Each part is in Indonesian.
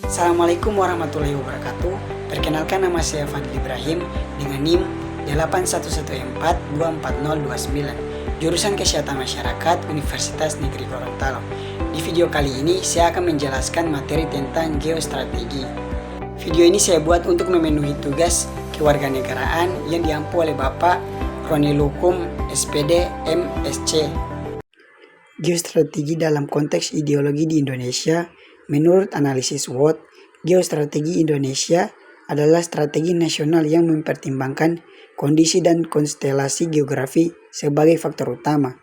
Assalamualaikum warahmatullahi wabarakatuh. Perkenalkan, nama saya Fadli Ibrahim dengan NIM 8114240029, jurusan Kesehatan Masyarakat Universitas Negeri Gorontalo. Di video kali ini saya akan menjelaskan materi tentang geostrategi. Video ini saya buat untuk memenuhi tugas kewarganegaraan yang diampu oleh Bapak Roni Lukum, SPD, MSc. Geostrategi dalam konteks ideologi di Indonesia. Menurut analisis SWOT, geostrategi Indonesia adalah strategi nasional yang mempertimbangkan kondisi dan konstelasi geografi sebagai faktor utama.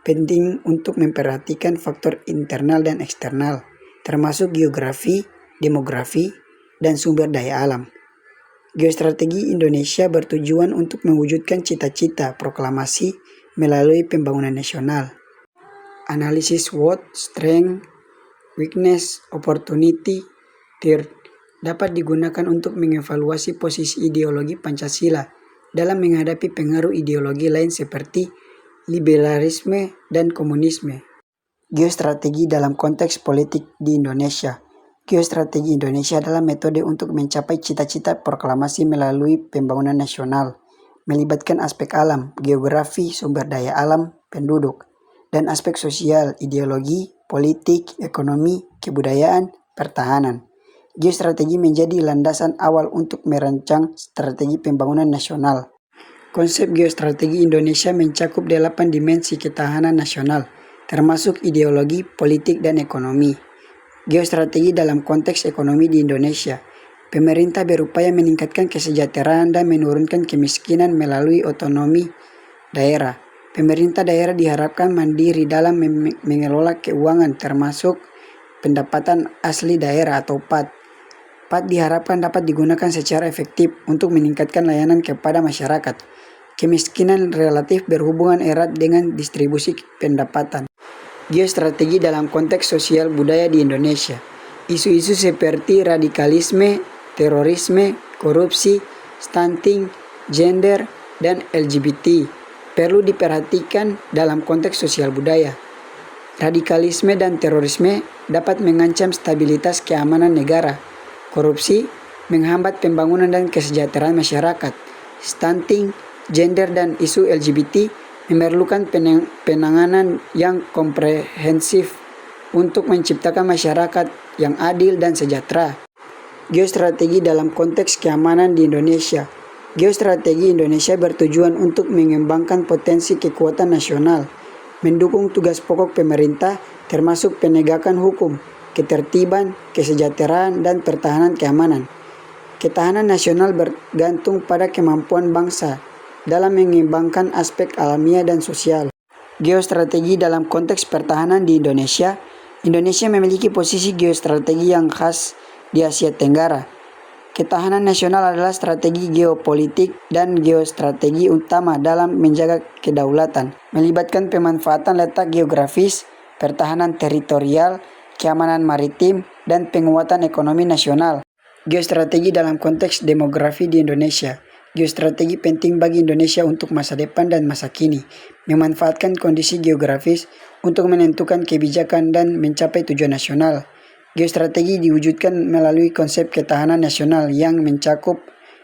Penting untuk memperhatikan faktor internal dan eksternal, termasuk geografi, demografi, dan sumber daya alam. Geostrategi Indonesia bertujuan untuk mewujudkan cita-cita proklamasi melalui pembangunan nasional. Analisis SWOT, strength, weakness, opportunity, threat dapat digunakan untuk mengevaluasi posisi ideologi Pancasila dalam menghadapi pengaruh ideologi lain seperti liberalisme dan komunisme. Geostrategi dalam konteks politik di Indonesia. Geostrategi Indonesia adalah metode untuk mencapai cita-cita proklamasi melalui pembangunan nasional, melibatkan aspek alam, geografi, sumber daya alam, penduduk, dan aspek sosial, ideologi, politik, ekonomi, kebudayaan, pertahanan. Geostrategi menjadi landasan awal untuk merancang strategi pembangunan nasional. Konsep geostrategi Indonesia mencakup 8 dimensi ketahanan nasional, termasuk ideologi, politik, dan ekonomi. Geostrategi dalam konteks ekonomi di Indonesia. Pemerintah berupaya meningkatkan kesejahteraan dan menurunkan kemiskinan melalui otonomi daerah. Pemerintah daerah diharapkan mandiri dalam mengelola keuangan termasuk pendapatan asli daerah atau PAD. PAD diharapkan dapat digunakan secara efektif untuk meningkatkan layanan kepada masyarakat. Kemiskinan relatif berhubungan erat dengan distribusi pendapatan. Geostrategi dalam konteks sosial budaya di Indonesia. Isu-isu seperti radikalisme, terorisme, korupsi, stunting, gender, dan LGBT perlu diperhatikan dalam konteks sosial budaya. Radikalisme dan terorisme dapat mengancam stabilitas keamanan negara. Korupsi menghambat pembangunan dan kesejahteraan masyarakat. Stunting, gender, dan isu LGBT memerlukan penanganan yang komprehensif untuk menciptakan masyarakat yang adil dan sejahtera. Geostrategi dalam konteks keamanan di Indonesia. Geostrategi Indonesia bertujuan untuk mengembangkan potensi kekuatan nasional, mendukung tugas pokok pemerintah termasuk penegakan hukum, ketertiban, kesejahteraan, dan pertahanan keamanan. Ketahanan nasional bergantung pada kemampuan bangsa dalam mengembangkan aspek alamiah dan sosial. Geostrategi dalam konteks pertahanan di Indonesia. Indonesia memiliki posisi geostrategi yang khas di Asia Tenggara. Ketahanan nasional adalah strategi geopolitik dan geostrategi utama dalam menjaga kedaulatan, melibatkan pemanfaatan letak geografis, pertahanan teritorial, keamanan maritim, dan penguatan ekonomi nasional. Geostrategi dalam konteks demografi di Indonesia. Geostrategi penting bagi Indonesia untuk masa depan dan masa kini, memanfaatkan kondisi geografis untuk menentukan kebijakan dan mencapai tujuan nasional. Geostrategi diwujudkan melalui konsep ketahanan nasional yang mencakup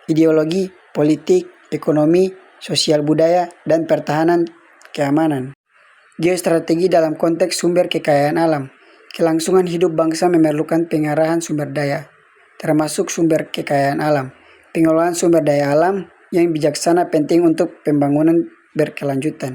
ideologi, politik, ekonomi, sosial budaya, dan pertahanan keamanan. Geostrategi dalam konteks sumber kekayaan alam. Kelangsungan hidup bangsa memerlukan pengarahan sumber daya, termasuk sumber kekayaan alam. Pengelolaan sumber daya alam yang bijaksana penting untuk pembangunan berkelanjutan.